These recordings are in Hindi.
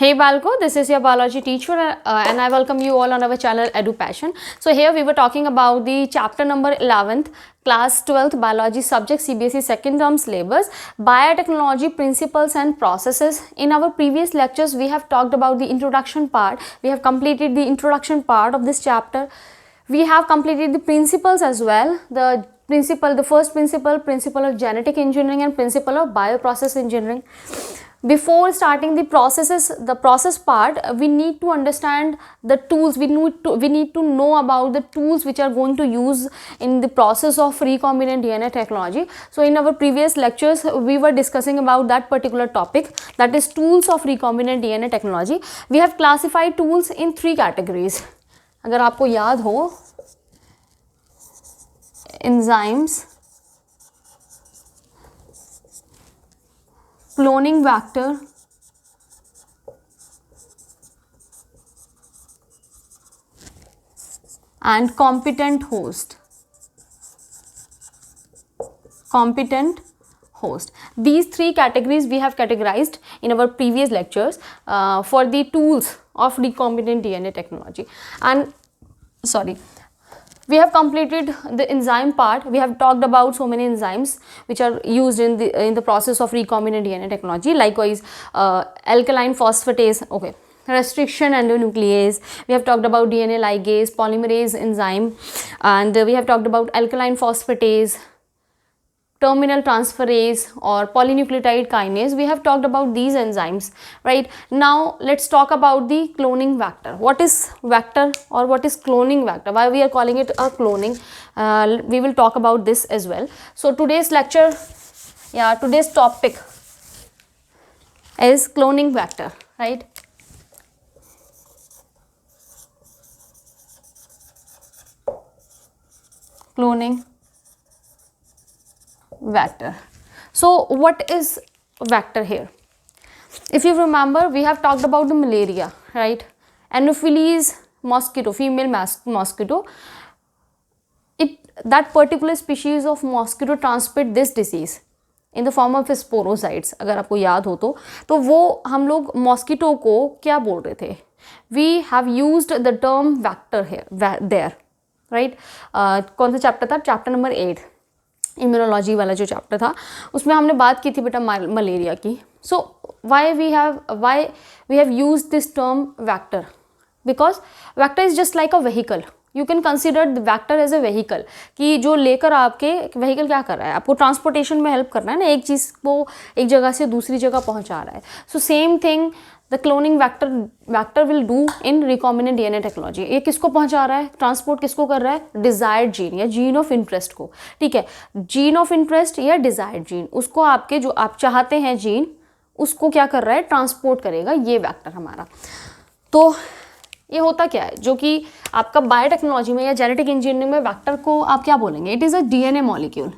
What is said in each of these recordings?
Hey Balko, this is your biology teacher and I welcome you all on our channel EduPassion. So here we were talking about the chapter number 11th, class 12th biology subject CBSE second term syllabus, biotechnology principles and processes. In our previous lectures we have talked about the introduction part. We have completed the introduction part of this chapter. We have completed the principles as well. The first principle of genetic engineering and principle of bioprocess engineering. Before starting the process part, we need to understand the tools. We need to know about the tools which are going to use in the process of recombinant DNA technology. So in our previous lectures we were discussing about that particular topic, that is tools of recombinant DNA technology. We have classified tools in 3 categories. अगर आपको याद हो, enzymes, cloning vector, and competent host. These 3 categories we have categorized in our previous lectures for the tools of recombinant DNA technology. And we have completed the enzyme part. We have talked about so many enzymes which are used in the process of recombinant DNA technology. Likewise, alkaline phosphatase, restriction endonuclease. We have talked about DNA ligase, polymerase enzyme, and we have talked about alkaline phosphatase, terminal transferase or polynucleotide kinase. We have talked about these enzymes, right? Now let's talk about the cloning vector. What is vector or what is cloning vector? Why we are calling it a cloning? We will talk about this as well. So today's topic is cloning vector, right? Cloning vector. So what is vector here? If you remember, we have talked about the malaria, right? Anopheles mosquito, female mosquito, that particular species of mosquito transmit this disease in the form of sporocytes. अगर आपको याद हो तो वो हम लोग मॉस्किटो को क्या बोल रहे थे? We have used the term vector here, there, right? कौन सा चैप्टर था? चैप्टर नंबर 8, इम्यूनोलॉजी वाला जो चैप्टर था, उसमें हमने बात की थी बेटा मलेरिया की. So why we have use this term vector? Because vector is just like a vehicle. You can consider the vector as a vehicle, कि जो लेकर आपके व्हीकल क्या कर रहा है, आपको ट्रांसपोर्टेशन में हेल्प करना है ना, एक चीज़ को एक जगह से दूसरी जगह पहुंचा रहा है. So same thing the cloning vector will do in recombinant DNA technology. ये किसको पहुंचा रहा है, ट्रांसपोर्ट किसको कर रहा है? डिजायर्ड जीन या जीन ऑफ इंटरेस्ट को. ठीक है, जीन ऑफ इंटरेस्ट या डिजायर्ड जीन, उसको आपके जो आप चाहते हैं जीन, उसको क्या कर रहा है? ट्रांसपोर्ट करेगा ये वैक्टर हमारा. तो ये होता क्या है, जो कि आपका बायोटेक्नोलॉजी में या जेनेटिक इंजीनियरिंग में वैक्टर को आप क्या बोलेंगे? It is a DNA molecule.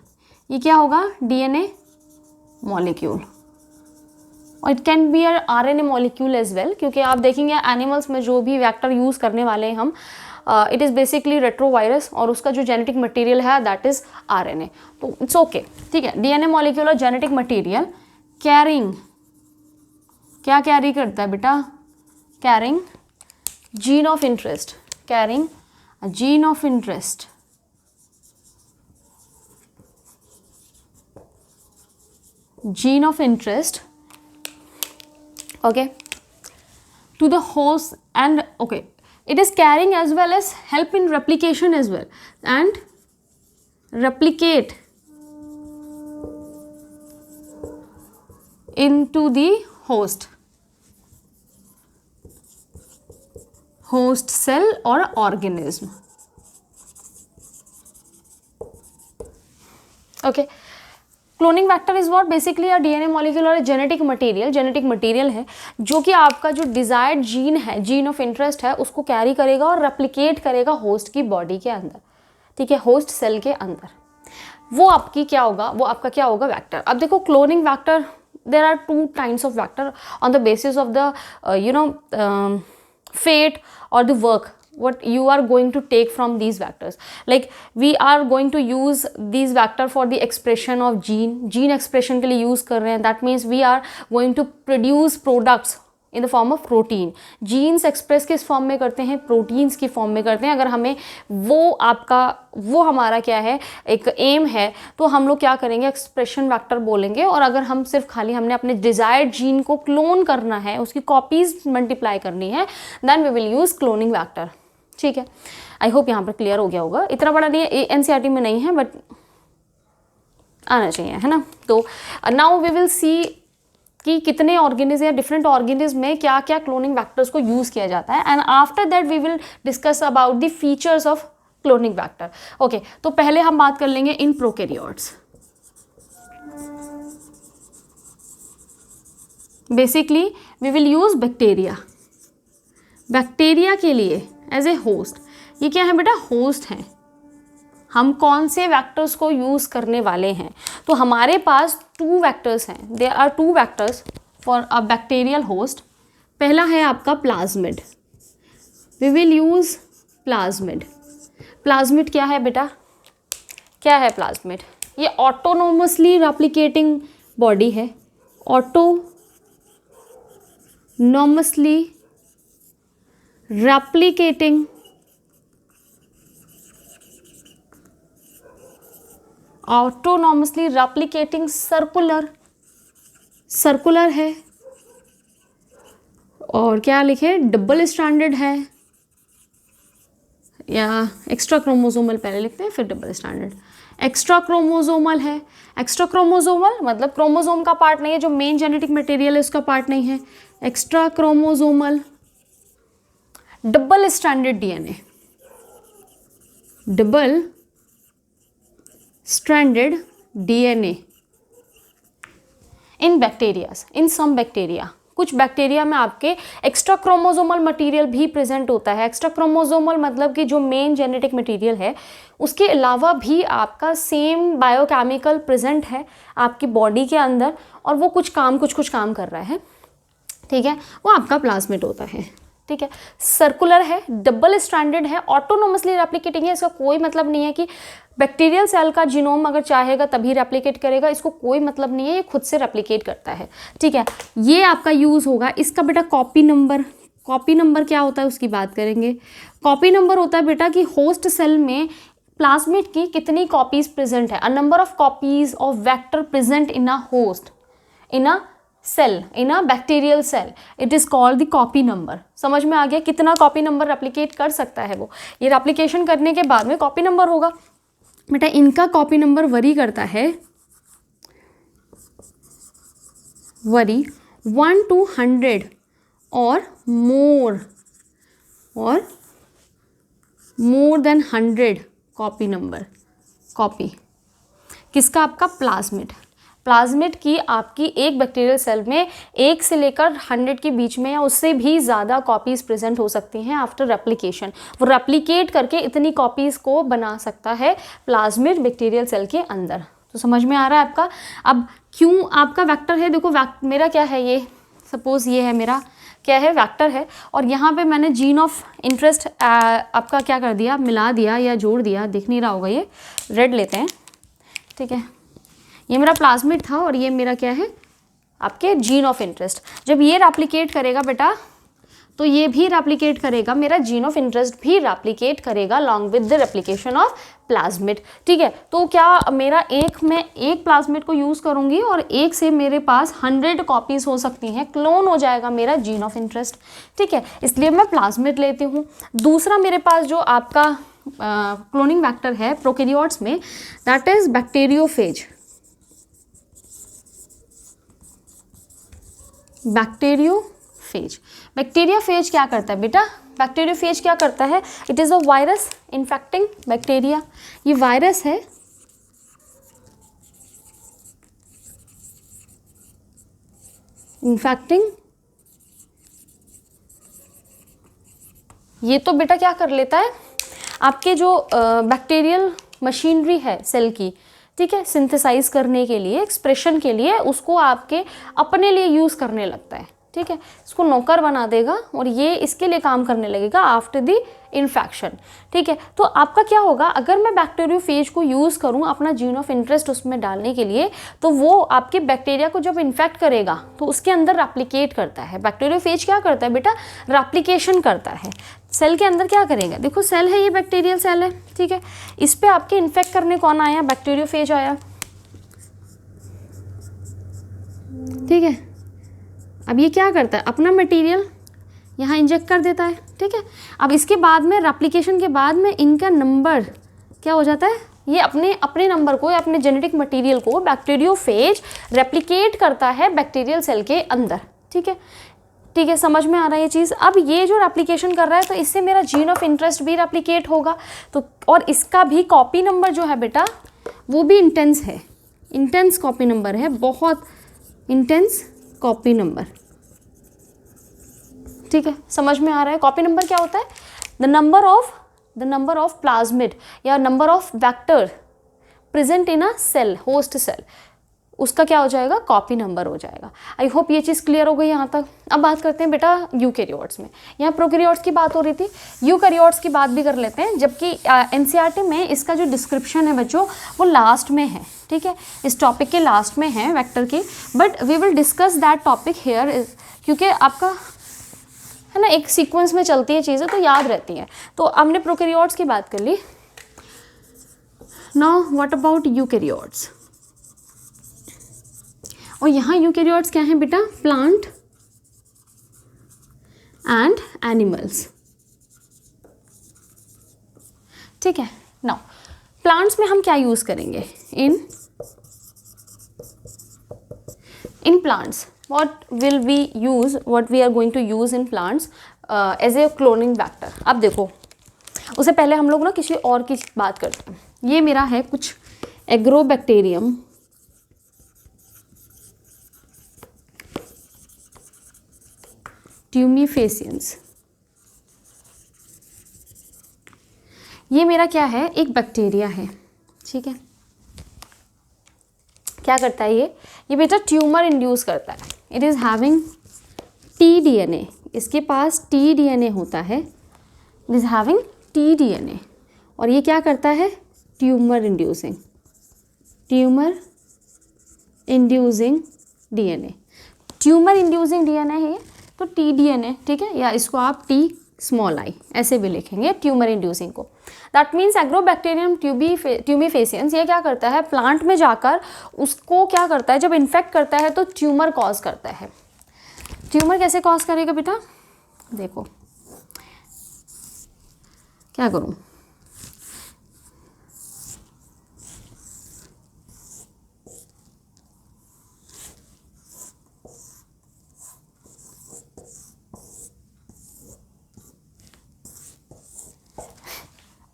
ये क्या होगा? DNA molecule. और it can be RNA molecule as well, क्योंकि आप देखेंगे एनिमल्स में जो भी वैक्टर यूज़ करने वाले हैं हम, इट इज़ बेसिकली रेट्रोवायरस और उसका जो जेनेटिक मटेरियल है दैट इज़ आरएनए. तो इट्स ओके, ठीक है. डीएनए मॉलिक्यूल और जेनेटिक मटेरियल कैरिंग, क्या कैरी करता है बेटा? Carrying gene of interest, carrying gene of interest. Gene of interest, okay, to the host, and okay, it is carrying as well as help in replication as well, and replicate into the host cell or organism. Okay, cloning vector is what? Basically a DNA molecule और जेनेटिक मटेरियल है जो कि आपका जो डिजायर्ड जीन है, जीन ऑफ इंटरेस्ट है, उसको कैरी करेगा और रेप्लिकेट करेगा होस्ट की बॉडी के अंदर. ठीक है, होस्ट सेल के अंदर. वो आपकी क्या होगा? वो आपका क्या होगा? वैक्टर. अब देखो, cloning vector, there are 2 kinds of vector on the basis of the fate or the work what you are going to take from these vectors. Like we are going to use these vector for the expression of gene expression के लिए use कर रहे हैं. That means we are going to produce products in the form of protein. Genes express किस फॉर्म में करते हैं, प्रोटीन्स की फॉर्म में करते हैं। अगर हमें वो हमारा क्या है, एक एम है, तो हम लोग क्या करेंगे, एक्सप्रेशन वेक्टर बोलेंगे। और अगर हम सिर्फ खाली हमने अपने डिजायर्ड जीन को क्लोन करना है, उसकी कॉपीज मल्टीप्लाई करनी है, then we will use cloning vector. ठीक है, आई होप यहाँ पर क्लियर हो गया होगा। इतना बड़ा नहीं है, एनसीईआरटी में नहीं है, बट आना चाहिए, है ना। तो नाउ वी विल सी कि कितने ऑर्गेनिज्म या डिफरेंट ऑर्गेनिज्म में क्या क्या क्लोनिंग वेक्टर्स को यूज़ किया जाता है, and after that we will discuss about the features of cloning vector. Okay, तो पहले हम बात कर लेंगे in prokaryotes. Basically we will use bacteria. Bacteria के लिए एज ए होस्ट, ये क्या है बेटा, होस्ट है। हम कौन से वेक्टर्स को यूज़ करने वाले हैं, तो हमारे पास 2 वेक्टर्स हैं। There are 2 vectors for a bacterial host. पहला है आपका plasmid. We will use plasmid. Plasmid क्या है बेटा, क्या है प्लाज्मिड, ये ऑटोनोमसली रेप्लिकेटिंग बॉडी है। Autonomously replicating autonomously replicating circular है। और क्या लिखे, डबल स्टैंडर्ड है, या एक्स्ट्रा क्रोमोसोमल पहले लिखते हैं फिर डबल स्टैंडर्ड। एक्स्ट्रा क्रोमोसोमल है। एक्स्ट्रा क्रोमोसोमल मतलब क्रोमोसोम का पार्ट नहीं है, जो मेन जेनेटिक मटेरियल है उसका पार्ट नहीं है। Extra chromosomal, double standard DNA, double stranded DNA in bacterias, in some bacteria. कुछ बैक्टीरिया में आपके एक्स्ट्रा क्रोमोसोमल मटेरियल भी प्रेजेंट होता है। एक्स्ट्रा क्रोमोसोमल मतलब कि जो मेन जेनेटिक मटेरियल है उसके अलावा भी आपका सेम बायोकेमिकल प्रेजेंट है आपकी बॉडी के अंदर, और वो कुछ काम कर रहा है। ठीक है, वो आपका प्लाज्मिड होता है। ठीक है, सर्कुलर है, डबल स्ट्रैंडेड है, ऑटोनोमसली रेप्लिकेटिंग है। इसका कोई मतलब नहीं है कि बैक्टीरियल सेल का जीनोम अगर चाहेगा तभी रेप्लिकेट करेगा, इसको कोई मतलब नहीं है, ये खुद से रेप्लिकेट करता है। ठीक है, ये आपका यूज़ होगा। इसका बेटा कॉपी नंबर, कॉपी नंबर क्या होता है उसकी बात करेंगे। कॉपी नंबर होता है बेटा कि होस्ट सेल में प्लाज्मिड की कितनी कॉपीज प्रेजेंट है, a number of copies of vector present in a host, in a cell, in a bacterial cell, it is called the copy number. समझ में आ गया, कितना कॉपी नंबर रेप्लिकेट कर सकता है वो, ये रेप्लिकेशन करने के बाद में कॉपी नंबर होगा। बेटा इनका कॉपी नंबर वरी करता है, वरी 1 to 100 और more than 100 copy number, copy किसका, आपका प्लाज्मिड। प्लाज्मिड की आपकी एक बैक्टीरियल सेल में 1 से लेकर 100 के बीच में या उससे भी ज़्यादा कॉपीज़ प्रेजेंट हो सकती हैं आफ्टर रेप्लिकेशन। वो रेप्लिकेट करके इतनी कॉपीज़ को बना सकता है प्लाज्मिड बैक्टीरियल सेल के अंदर। तो समझ में आ रहा है आपका। अब क्यों आपका वेक्टर है, देखो मेरा क्या है, ये सपोज़ ये है मेरा क्या है, वेक्टर है, और यहाँ पे मैंने जीन ऑफ इंटरेस्ट आपका क्या कर दिया, मिला दिया या जोड़ दिया, दिख नहीं रहा होगा, ये रेड लेते हैं। ठीक है, ये मेरा प्लाज्मिड था और ये मेरा क्या है, आपके जीन ऑफ इंटरेस्ट। जब ये रेप्लिकेट करेगा बेटा तो ये भी रेप्लिकेट करेगा, मेरा जीन ऑफ इंटरेस्ट भी रेप्लिकेट करेगा long with the replication of plasmid. ठीक है, तो क्या मेरा मैं एक प्लाज्मिड को यूज़ करूँगी और एक से मेरे पास 100 कॉपीज़ हो सकती हैं, क्लोन हो जाएगा मेरा जीन ऑफ इंटरेस्ट। ठीक है, इसलिए मैं प्लाज्मिड लेती हूँ। दूसरा मेरे पास जो आपका क्लोनिंग वेक्टर है प्रोकैरियोट्स में, that is bacteriophage. Bacteriophage, bacteriophage क्या करता है बेटा, बैक्टीरियोफेज क्या करता है, it is a virus infecting bacteria. ये वायरस है, इन्फेक्टिंग, ये तो बेटा क्या कर लेता है, आपके जो बैक्टीरियल मशीनरी है सेल की, ठीक है, सिंथेसाइज करने के लिए, एक्सप्रेशन के लिए, उसको आपके अपने लिए यूज़ करने लगता है। ठीक है, इसको नौकर बना देगा और ये इसके लिए काम करने लगेगा आफ्टर द इन्फेक्शन। ठीक है, तो आपका क्या होगा, अगर मैं बैक्टीरियोफेज को यूज़ करूँ अपना जीन ऑफ इंटरेस्ट उसमें डालने के लिए, तो वो आपके बैक्टीरिया को जब इन्फेक्ट करेगा तो उसके अंदर रेप्लिकेट करता है। बैक्टीरियोफेज क्या करता है बेटा, रेप्लिकेशन करता है। सेल के अंदर क्या करेगा, देखो सेल है, ये बैक्टीरियल सेल है, ठीक है, इस पर आपके इन्फेक्ट करने कौन आया, बैक्टीरियोफेज आया। ठीक है, अब ये क्या करता है, अपना मटेरियल यहाँ इंजेक्ट कर देता है। ठीक है, अब इसके बाद में रेप्लिकेशन के बाद में इनका नंबर क्या हो जाता है, ये अपने नंबर को या अपने जेनेटिक मटेरियल को बैक्टीरियोफेज रेप्लिकेट करता है बैक्टीरियल सेल के अंदर। ठीक है, ठीक है, समझ में आ रहा है ये चीज़। अब ये जो रेप्लिकेशन कर रहा है तो इससे मेरा जीन ऑफ इंटरेस्ट भी रेप्लिकेट होगा, तो और इसका भी कॉपी नंबर जो है बेटा वो भी इंटेंस है, इंटेंस कॉपी नंबर है, बहुत इंटेंस कॉपी नंबर। ठीक है, समझ में आ रहा है। कॉपी नंबर क्या होता है, द नंबर ऑफ प्लाज्मिड या number of vector present in a cell, host cell, उसका क्या हो जाएगा, कॉपी नंबर हो जाएगा। आई होप ये चीज़ क्लियर हो गई यहाँ तक। अब बात करते हैं बेटा यूकैरियोट्स में, यहाँ प्रोकैरियोट्स की बात हो रही थी, यूकैरियोट्स की बात भी कर लेते हैं, जबकि एनसीईआरटी में इसका जो डिस्क्रिप्शन है बच्चों वो लास्ट में है। ठीक है, इस टॉपिक के लास्ट में है वेक्टर के, but we will discuss that topic here, क्योंकि आपका है ना एक सीक्वेंस में चलती है चीज़ें तो याद रहती हैं। तो हमने प्रोकैरियोट्स की बात कर ली, नाउ व्हाट अबाउट यूकैरियोट्स। और यहाँ यूकैरियोट्स क्या हैं बेटा, प्लांट एंड एनिमल्स। ठीक है, नाउ प्लांट्स में हम क्या यूज़ करेंगे, in plants what we are going to use in plants as a cloning vector। अब देखो उससे पहले हम लोग ना किसी और की बात करते हैं। ये मेरा है कुछ एग्रोबैक्टीरियम ट्यूमीफेसियंस, ये मेरा क्या है, एक बैक्टीरिया है। ठीक है, क्या करता है ये बेटा ट्यूमर इंड्यूस करता है। इट इज़ हैविंग tDNA, इसके पास tDNA होता है, इट इज़ हैविंग tDNA, और ये क्या करता है, tumour inducing DNA, tumour inducing DNA है ये, तो tDNA। ठीक है, या इसको आप T ऐसे भी लिखेंगे ट्यूमर इंड्यूसिंग को। दैट मीन्स एग्रोबैक्टीरियम ट्यूमीफेसियंस ये क्या करता है, प्लांट में जाकर उसको क्या करता है, जब इन्फेक्ट करता है तो ट्यूमर कॉज करता है। ट्यूमर कैसे कॉज करेगा बेटा, देखो क्या करूं,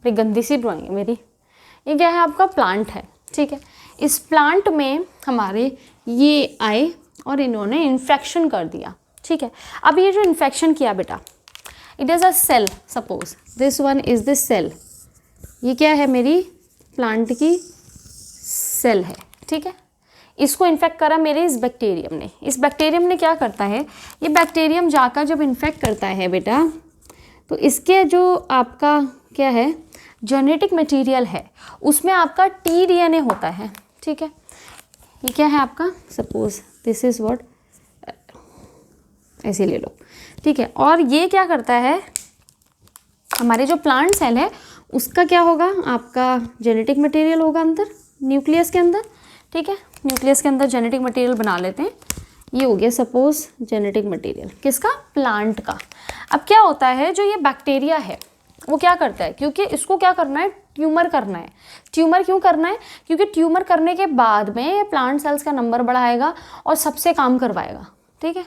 बड़ी गंदी सी ड्राइंग है मेरी। ये क्या है, आपका प्लांट है। ठीक है, इस प्लांट में हमारे ये आए और इन्होंने इन्फेक्शन कर दिया। ठीक है, अब ये जो इन्फेक्शन किया बेटा, it is a cell, suppose this one is this cell, ये क्या है, मेरी प्लांट की सेल है। ठीक है, इसको इन्फेक्ट करा मेरे इस बैक्टीरियम ने। इस बैक्टीरियम ने क्या करता है, ये बैक्टीरियम जाकर जब इन्फेक्ट करता है बेटा, तो इसके जो आपका क्या है जेनेटिक मटेरियल है उसमें आपका tDNA होता है। ठीक है, ये क्या है आपका, सपोज दिस इज़ व्हाट, ऐसे ले लो। ठीक है, और ये क्या करता है, हमारे जो प्लांट सेल है उसका क्या होगा, आपका जेनेटिक मटेरियल होगा अंदर न्यूक्लियस के अंदर। ठीक है, न्यूक्लियस के अंदर जेनेटिक मटेरियल बना लेते हैं, ये हो गया सपोज जेनेटिक मटेरियल किसका, प्लांट का। अब क्या होता है, जो ये बैक्टीरिया है वो क्या करता है, क्योंकि इसको क्या करना है, ट्यूमर करना है। ट्यूमर क्यों करना है, क्योंकि ट्यूमर करने के बाद में ये प्लांट सेल्स का नंबर बढ़ाएगा और सबसे काम करवाएगा। ठीक है,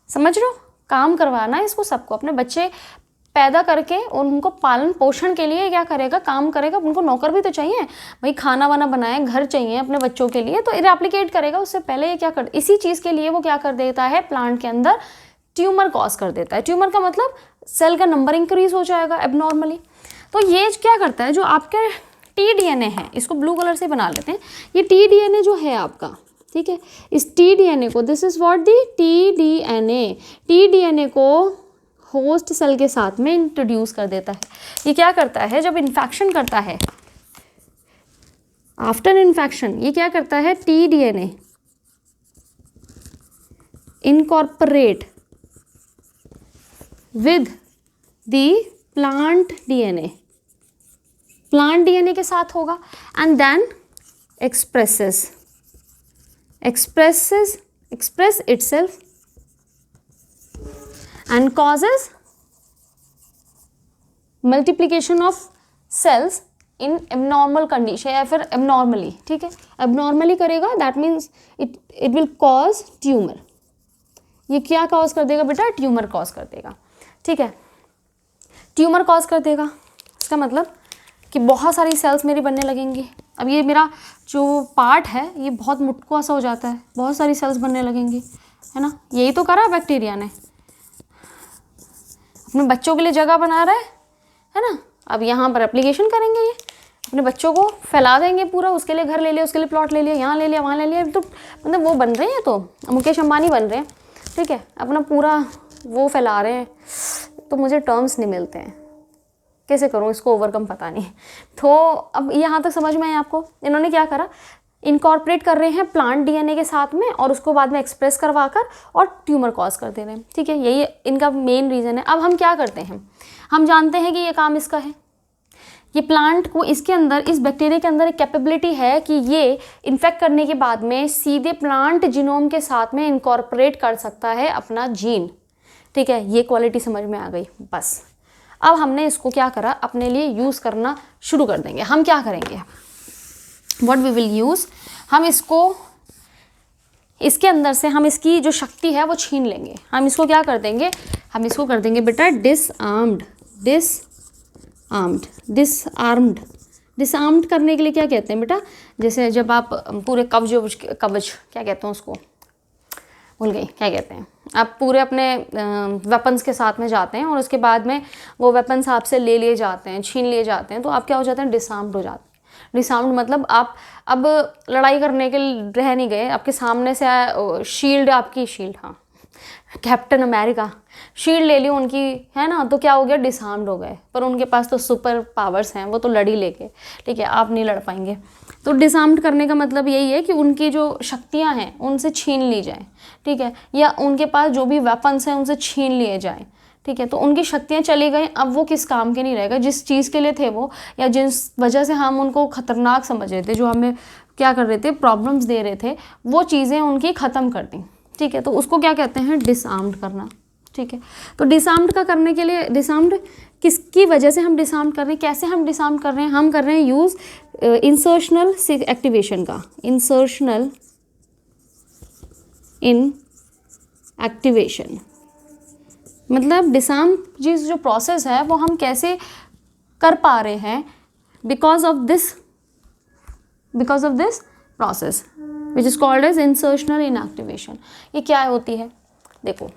समझ रहे हो, काम करवाना है इसको सबको, अपने बच्चे पैदा करके और उनको पालन पोषण के लिए क्या करेगा, काम करेगा। उनको नौकर भी तो चाहिए भाई, खाना वाना बनाए, घर चाहिए अपने बच्चों के लिए, तो रेप्लिकेट करेगा। उससे पहले ये क्या कर, इसी चीज़ के लिए वो क्या कर देता है, प्लांट के अंदर ट्यूमर कॉज कर देता है। ट्यूमर का मतलब सेल का नंबर इंक्रीज हो जाएगा एबनॉर्मली। तो ये क्या करता है, जो आपके tDNA है, इसको ब्लू कलर से बना लेते हैं, ये tDNA जो है आपका, ठीक है। इस टी को, this is what the T D N A को होस्ट सेल के साथ में इंट्रोड्यूस कर देता है। ये क्या करता है, जब इन्फेक्शन करता है, आफ्टर इन्फेक्शन ये क्या करता है, T DNA incorporate with the plant DNA के साथ होगा and then express itself and causes multiplication of cells in abnormal condition या फिर abnormally, ठीक है, abnormally करेगा, that means it will cause tumor। ये क्या कॉज कर देगा बेटा, ट्यूमर कॉज कर देगा, ठीक है, ट्यूमर कॉज कर देगा। इसका मतलब कि बहुत सारी सेल्स मेरी बनने लगेंगी। अब ये मेरा जो पार्ट है ये बहुत मुटकुआ सा हो जाता है, बहुत सारी सेल्स बनने लगेंगी, है ना। यही तो करा बैक्टीरिया ने, अपने बच्चों के लिए जगह बना रहा है ना। अब यहाँ पर एप्लीकेशन करेंगे, ये अपने बच्चों को फैला देंगे पूरा, उसके लिए घर ले लिया, उसके लिए प्लॉट ले लिया, यहाँ ले लिया, वहाँ ले लिया, तो मतलब वो बन रहे हैं, तो मुकेश अंबानी बन रहे हैं, ठीक है, अपना पूरा वो फैला रहे हैं। तो मुझे टर्म्स नहीं मिलते हैं, कैसे करूँ इसको ओवरकम, पता नहीं। तो अब यहाँ तक समझ में आया आपको। इन्होंने क्या करा, इनकॉर्पोरेट कर रहे हैं प्लांट डीएनए के साथ में और उसको बाद में एक्सप्रेस करवा कर और ट्यूमर कॉज कर दे रहे हैं, ठीक है, यही इनका मेन रीज़न है। अब हम क्या करते हैं, हम जानते हैं कि ये काम इसका है, ये प्लांट को, इसके अंदर, इस बैक्टीरिया के अंदर एक कैपेबिलिटी है कि ये इन्फेक्ट करने के बाद में सीधे प्लांट जीनोम के साथ में इनकॉर्पोरेट कर सकता है अपना जीन, ठीक है, ये क्वालिटी समझ में आ गई। बस अब हमने इसको क्या करा, अपने लिए यूज़ करना शुरू कर देंगे। हम क्या करेंगे, व्हाट वी विल यूज़, हम इसको, इसके अंदर से हम इसकी जो शक्ति है वो छीन लेंगे। हम इसको क्या कर देंगे, हम इसको कर देंगे बेटा डिसआर्म्ड करने के लिए क्या कहते हैं बेटा, जैसे जब आप पूरे कवच क्या कहते हैं उसको, भूल गई क्या कहते हैं, आप पूरे अपने वेपन्स के साथ में जाते हैं और उसके बाद में वो वेपन्स आपसे ले लिए जाते हैं, छीन लिए जाते हैं, तो आप क्या हो जाते हैं, डिसआर्म्ड हो जाते हैं। डिसआर्म्ड मतलब आप अब लड़ाई करने के लिए रह नहीं गए, आपके सामने से शील्ड, आपकी शील्ड, हाँ, कैप्टन अमेरिका शील्ड ले ली उनकी, है ना, तो क्या हो गया, डिसआर्म्ड हो गए। पर उनके पास तो सुपर पावर्स हैं, वो तो लड़ी लेके, ठीक है, आप नहीं लड़ पाएंगे। तो डिसआर्म्ड करने का मतलब यही है कि उनकी जो शक्तियां हैं उनसे छीन ली जाए, ठीक है, या उनके पास जो भी वेपन्स हैं उनसे छीन लिए जाए, ठीक है। तो उनकी शक्तियाँ चली गई, अब वो किस काम के नहीं रहेगा, जिस चीज़ के लिए थे वो, या जिस वजह से हम उनको खतरनाक समझ रहे थे, जो हमें क्या कर रहे थे, प्रॉब्लम्स दे रहे थे, वो चीज़ें उनकी ख़त्म कर दी, ठीक है। तो उसको क्या कहते हैं, डिसआर्म्ड करना, ठीक है। तो डिसआर्म्ड का करने के लिए, डिसआर्म्ड किसकी वजह से हम डिसआर्म कर रहे हैं, कैसे हम डिसआर्म कर रहे हैं, हम कर रहे हैं यूज़ इंसर्शनल एक्टिवेशन का, इंसर्शनल इन एक्टिवेशन, मतलब डिसआर्म जिस जो प्रोसेस है वो हम कैसे कर पा रहे हैं, because of this process which is called as insertional inactivation. ये क्या होती है, देखो,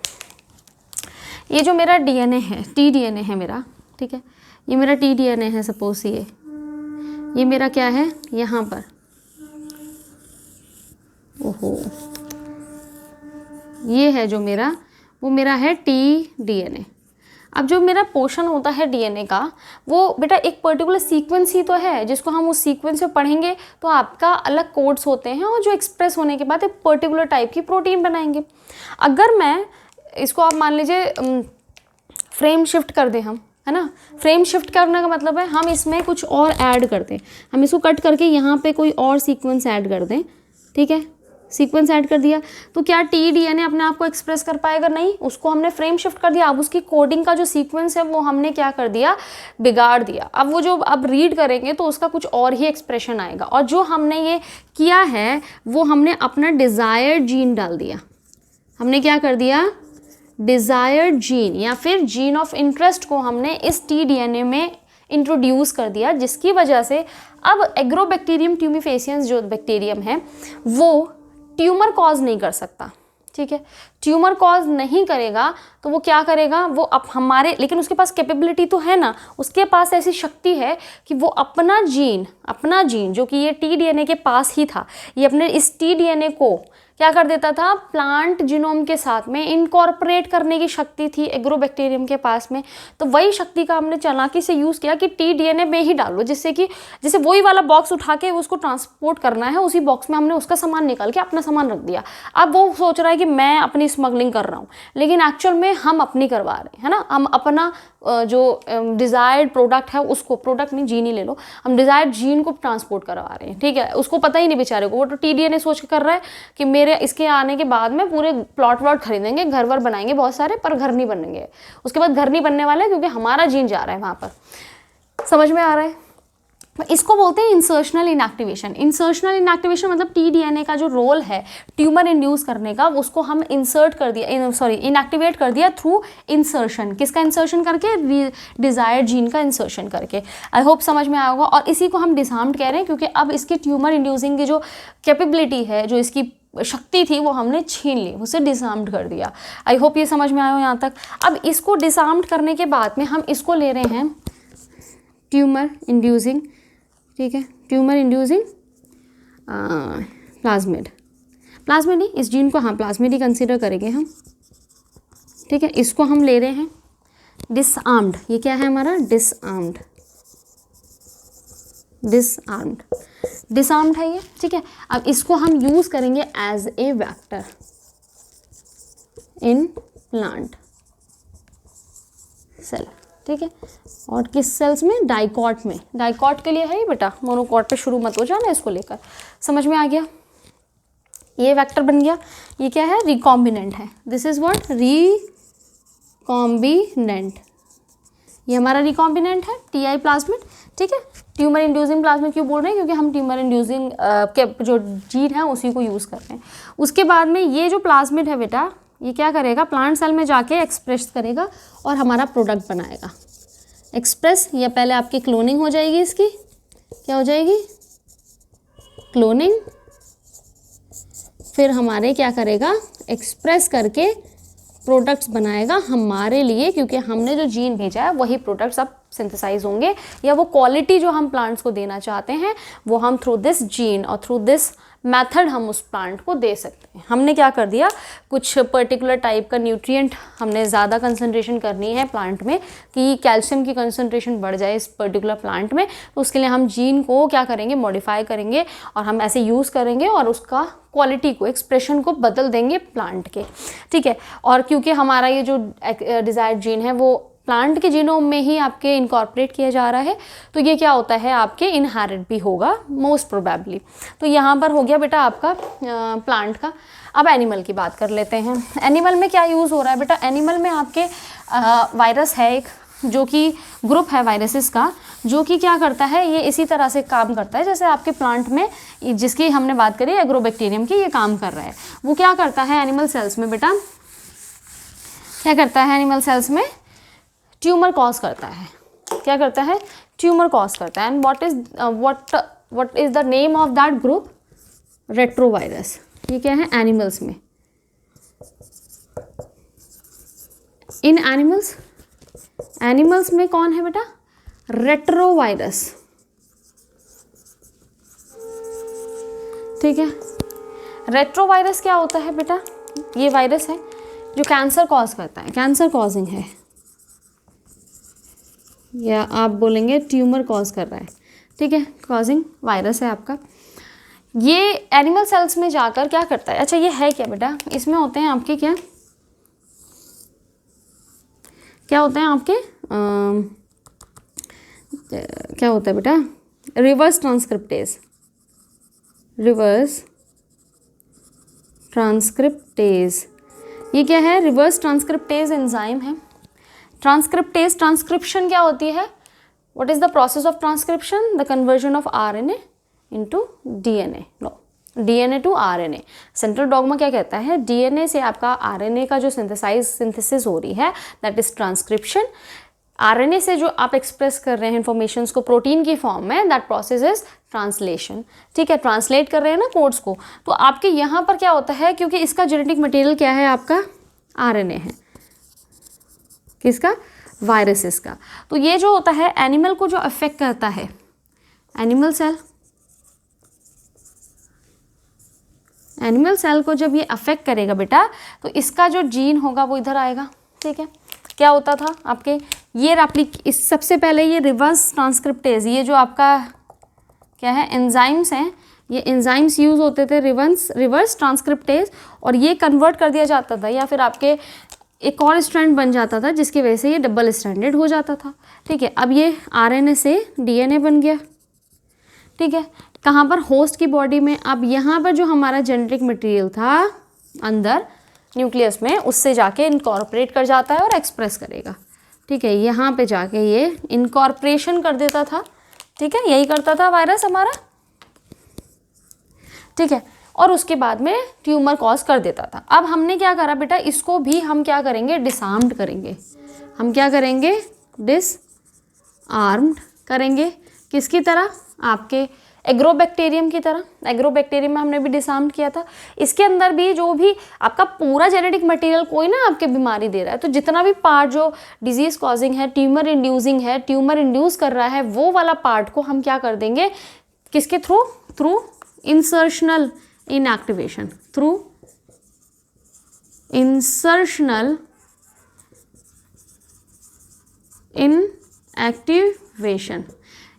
ये जो मेरा डीएनए है, टी-डी-एन-ए है मेरा, ठीक है, ये मेरा टी-डी-एन-ए है, सपोज ये मेरा क्या है, यहाँ पर, ओहो, ये है जो मेरा, वो मेरा है टी-डी-एन-ए। अब जो मेरा पोर्शन होता है डीएनए का, वो बेटा एक पर्टिकुलर सीक्वेंस ही तो है, जिसको हम उस सीक्वेंस में पढ़ेंगे तो आपका अलग कोड्स होते हैं और जो एक्सप्रेस होने के बाद एक पर्टिकुलर टाइप की प्रोटीन बनाएंगे। अगर मैं इसको, आप मान लीजिए फ्रेम शिफ्ट कर दें हम, है ना, फ्रेम शिफ्ट करने का मतलब है हम इसमें कुछ और ऐड कर दें, हम इसको कट करके यहाँ पे कोई और सीक्वेंस ऐड कर दें, ठीक है, सीक्वेंस ऐड कर दिया, तो क्या टी-डी-एन-ए अपने आप को एक्सप्रेस कर पाएगा, नहीं, उसको हमने फ्रेम शिफ्ट कर दिया। अब उसकी कोडिंग का जो सीक्वेंस है वो हमने क्या कर दिया, बिगाड़ दिया। अब वो जो अब रीड करेंगे तो उसका कुछ और ही एक्सप्रेशन आएगा, और जो हमने ये किया है वो हमने अपना डिज़ायर्ड जीन डाल दिया। हमने क्या कर दिया, डिज़ायर्ड जीन या फिर जीन ऑफ इंटरेस्ट को हमने इस टी-डी-एन-ए में इंट्रोड्यूस कर दिया, जिसकी वजह से अब एग्रोबैक्टीरियम ट्यूमिफेसियंस जो बैक्टीरियम है वो ट्यूमर कॉज नहीं कर सकता, ठीक है। ट्यूमर कॉज नहीं करेगा तो वो क्या करेगा, वो अब हमारे, लेकिन उसके पास कैपेबिलिटी तो है ना, उसके पास ऐसी शक्ति है कि वो अपना जीन जो कि ये टीडीएनए के पास ही था, ये अपने इस टीडीएनए को क्या कर देता था, प्लांट जीनोम के साथ में इनकॉर्पोरेट करने की शक्ति थी एग्रोबैक्टीरियम के पास में। तो वही शक्ति का हमने चालाकी से यूज़ किया कि टीडीएनए में ही डालो, जिससे कि जैसे वही वाला बॉक्स उठा के उसको ट्रांसपोर्ट करना है, उसी बॉक्स में हमने उसका सामान निकाल के अपना सामान रख दिया। अब वो सोच रहा है कि मैं अपनी स्मगलिंग कर रहा हूँ, लेकिन एक्चुअल में हम अपनी करवा रहे हैं, है ना। हम अपना जो डिज़ायर्ड प्रोडक्ट है उसको, प्रोडक्ट नहीं, जीन ही ले लो, हम डिज़ायर्ड जीन को ट्रांसपोर्ट करवा रहे हैं, ठीक है। उसको पता ही नहीं बेचारे को, वो तो टीडीएनए सोच के कर रहा है कि मेरे इसके आने के बाद में पूरे प्लॉट खरीदेंगे, घर वर बनाएंगे बहुत सारे, पर घर नहीं बनेंगे। उसके बाद घर नहीं बनने वाले क्योंकि हमारा जीन जा रहा है वहाँ पर। समझ में आ रहा है। इसको बोलते हैं इंसर्शनल इनएक्टिवेशन। इंसर्शनल इनएक्टिवेशन मतलब टीडीएनए का जो रोल है ट्यूमर इंड्यूस करने का, उसको हम इंसर्ट कर दिया, इनएक्टिवेट कर दिया थ्रू इंसर्शन। किसका इंसर्शन करके, डिजायर्ड जीन का इंसर्शन करके। आई होप समझ में आया होगा। और इसी को हम डिसआर्म्ड कह रहे हैं क्योंकि अब इसकी ट्यूमर इंड्यूसिंग की जो कैपेबिलिटी है, जो इसकी शक्ति थी, वो हमने छीन ली, उसे डिसआर्म्ड कर दिया। आई होप ये समझ में आया हो यहाँ तक। अब इसको डिसआर्म्ड करने के बाद में हम इसको ले रहे हैं ट्यूमर इंड्यूसिंग, ठीक है, ट्यूमर इंड्यूसिंग प्लाज्मिड ही, इस जीन को हाँ प्लाज्मिड ही कंसिडर करेंगे हम, ठीक है। इसको हम ले रहे हैं डिसआर्म्ड। ये क्या है हमारा, डिसआर्म्ड है ये, ठीक है। अब इसको हम यूज़ करेंगे as a vector in plant cell, ठीक है। और किस सेल्स में, डाइकॉट में। डाइकॉट के लिए है ये बेटा, मोनोकॉट पे शुरू मत हो जाना इसको लेकर। समझ में आ गया, ये वेक्टर बन गया। ये क्या है, रिकॉम्बिनेंट है। This is what, recombinant. ये हमारा रिकॉम्बिनेंट है, टीआई प्लाज्मिड, ठीक है। ट्यूमर इंड्यूसिंग प्लाज्मिड क्यों बोल रहे हैं, क्योंकि हम ट्यूमर इंड्यूसिंग के जो जीन है उसी को यूज़ कर रहे हैं। उसके बाद में ये जो प्लाज्मिड है बेटा, ये क्या करेगा, प्लांट सेल में जाके एक्सप्रेस करेगा और हमारा प्रोडक्ट बनाएगा। एक्सप्रेस, या पहले आपकी क्लोनिंग हो जाएगी, इसकी क्या हो जाएगी, क्लोनिंग, फिर हमारे क्या करेगा, एक्सप्रेस करके प्रोडक्ट्स बनाएगा हमारे लिए, क्योंकि हमने जो जीन भेजा है वही प्रोडक्ट्स अब सिंथेसाइज होंगे, या वो क्वालिटी जो हम प्लांट्स को देना चाहते हैं वो हम थ्रू दिस जीन और थ्रू दिस मेथड हम उस प्लांट को दे सकते हैं। हमने क्या कर दिया, कुछ पर्टिकुलर टाइप का न्यूट्रिएंट हमने ज़्यादा कंसंट्रेशन करनी है प्लांट में, कि कैल्शियम की कंसंट्रेशन बढ़ जाए इस पर्टिकुलर प्लांट में, तो उसके लिए हम जीन को क्या करेंगे, मॉडिफाई करेंगे और हम ऐसे यूज़ करेंगे और उसका क्वालिटी को, एक्सप्रेशन को बदल देंगे प्लांट के, ठीक है। और क्योंकि हमारा ये जो डिज़ायर्ड जीन है वो प्लांट के जीनोम में ही आपके इनकॉर्पोरेट किया जा रहा है, तो ये क्या होता है, आपके इनहेरिट भी होगा मोस्ट प्रोबेबली। तो यहाँ पर हो गया बेटा आपका प्लांट का। अब एनिमल की बात कर लेते हैं। एनिमल में क्या यूज़ हो रहा है बेटा, एनिमल में आपके वायरस है एक, जो कि ग्रुप है वायरसेस का, जो कि क्या करता है, ये इसी तरह से काम करता है जैसे आपके प्लांट में जिसकी हमने बात करी एग्रोबैक्टीरियम की, ये काम कर रहा है। वो क्या करता है एनिमल सेल्स में बेटा, क्या करता है एनिमल सेल्स में, ट्यूमर कॉज करता है। क्या करता है, ट्यूमर कॉज करता है। And what is the name of that group, retrovirus. ये क्या है, एनिमल्स में, इन एनिमल्स में कौन है बेटा, रेट्रोवायरस, ठीक है। रेट्रोवायरस क्या होता है बेटा, ये वायरस है जो कैंसर कॉज करता है, कैंसर कॉजिंग है, या आप बोलेंगे ट्यूमर कॉज कर रहा है, ठीक है, कॉजिंग वायरस है आपका। ये एनिमल सेल्स में जाकर क्या करता है, अच्छा ये है क्या बेटा, इसमें होते हैं आपके क्या होते हैं आपके क्या होता है बेटा, रिवर्स ट्रांसक्रिप्टेज ये क्या है, रिवर्स ट्रांसक्रिप्टेज एंजाइम है। ट्रांसक्रिप्टेज, ट्रांसक्रिप्शन क्या होती है, what is the process of transcription, the conversion of RNA into DNA, DNA to RNA. Central dogma क्या कहता है, डीएनए से आपका आरएनए का जो सिंथेसिस हो रही है, दैट इज ट्रांसक्रिप्शन। आरएनए से जो आप एक्सप्रेस कर रहे हैं इन्फॉर्मेशन को प्रोटीन की फॉर्म में, दैट प्रोसेस इज ट्रांसलेशन। ठीक है, ट्रांसलेट कर रहे हैं ना कोड्स को। तो आपके यहाँ पर क्या होता है, क्योंकि इसका जेनेटिक मटेरियल क्या है, आपका आरएनए है। किसका? वायरसेस का। तो ये जो होता है एनिमल को जो अफेक्ट करता है, एनिमल सेल को जब ये अफेक्ट करेगा बेटा, तो इसका जो जीन होगा वो इधर आएगा। ठीक है, क्या होता था आपके ये इस सबसे पहले ये रिवर्स ट्रांसक्रिप्टेज, ये जो आपका क्या है एंजाइम्स हैं, ये एंजाइम्स यूज़ होते थे रिवर्स ट्रांसक्रिप्टेज, और ये कन्वर्ट कर दिया जाता था, या फिर आपके एक और स्ट्रैंड बन जाता था जिसकी वजह से ये डबल स्ट्रैंडेड हो जाता था। ठीक है, अब ये आरएनए से डीएनए बन गया। ठीक है, कहाँ पर? होस्ट की बॉडी में। अब यहाँ पर जो हमारा जेनेटिक मटेरियल था अंदर न्यूक्लियस में, उससे जाके इनकॉर्पोरेट कर जाता है और एक्सप्रेस करेगा। ठीक है, यहाँ पे जाके ये इनकॉर्पोरेशन कर देता था। ठीक है, यही करता था वायरस हमारा। ठीक है, और उसके बाद में ट्यूमर कॉज कर देता था। अब हमने क्या करा बेटा, इसको भी हम क्या करेंगे, डिसआर्म्ड करेंगे। हम क्या करेंगे? डिसआर्म्ड करेंगे। किसकी तरह? आपके एग्रोबैक्टीरियम की तरह। एग्रोबैक्टीरियम में हमने भी डिसआर्म्ड किया था। इसके अंदर भी जो भी आपका पूरा जेनेटिक मटेरियल कोई ना आपके बीमारी दे रहा है, तो जितना भी पार्ट जो डिजीज कॉजिंग है, ट्यूमर इंड्यूसिंग है, ट्यूमर इंड्यूस कर रहा है, वो वाला पार्ट को हम क्या कर देंगे, किसके through? Through insertional inactivation. Through insertional inactivation.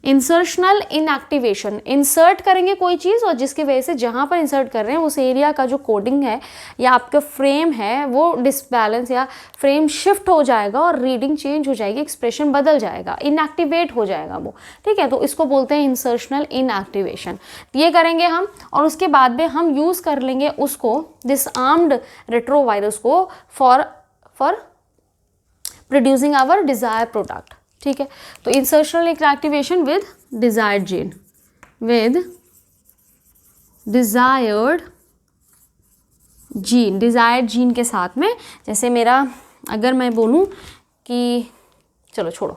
Insertional inactivation, insert करेंगे कोई चीज़, और जिसकी वजह से जहाँ पर इंसर्ट कर रहे हैं उस एरिया का जो कोडिंग है या आपका फ्रेम है वो डिसबैलेंस या फ्रेम शिफ्ट हो जाएगा और रीडिंग चेंज हो जाएगी, एक्सप्रेशन बदल जाएगा, इनएक्टिवेट हो जाएगा वो। ठीक है, तो इसको बोलते हैं इंसर्शनल इनएक्टिवेशन। ये करेंगे हम, और उसके बाद में हम यूज़ कर लेंगे उसको, डिसआर्म्ड रेट्रोवायरस को, for producing our desire product. ठीक है, तो insertional inactivation with desired gene, with desired gene के साथ में। जैसे मेरा अगर मैं बोलूँ कि चलो छोड़ो,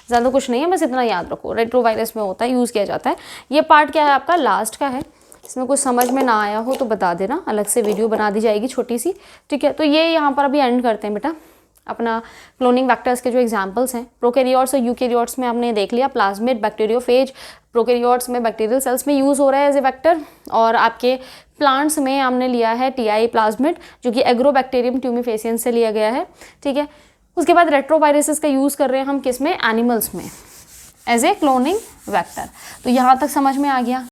ज़्यादा कुछ नहीं है, बस इतना याद रखो, रेट्रोवायरस में होता है, यूज़ किया जाता है। ये पार्ट क्या है आपका? लास्ट का है। इसमें कुछ समझ में ना आया हो तो बता देना, अलग से वीडियो बना दी जाएगी छोटी सी। ठीक है, तो ये यहाँ पर अभी एंड करते हैं बेटा अपना क्लोनिंग वेक्टर्स के जो एग्जांपल्स हैं। प्रोकैरियोट्स और यूकैरियोट्स में हमने देख लिया, प्लाज्मिड, बैक्टीरियोफेज। प्रोकैरियोट्स में बैक्टीरियल सेल्स में यूज़ हो रहा है एज ए वेक्टर, और आपके प्लांट्स में हमने लिया है टीआई प्लाज्मिड, जो कि एग्रोबैक्टीरियम ट्यूमिफेसियंस से लिया गया है। ठीक है, उसके बाद रेट्रोवायरसेस का यूज़ कर रहे हैं हम किस में? एनिमल्स में, एज ए क्लोनिंग वेक्टर। तो यहाँ तक समझ में आ गया।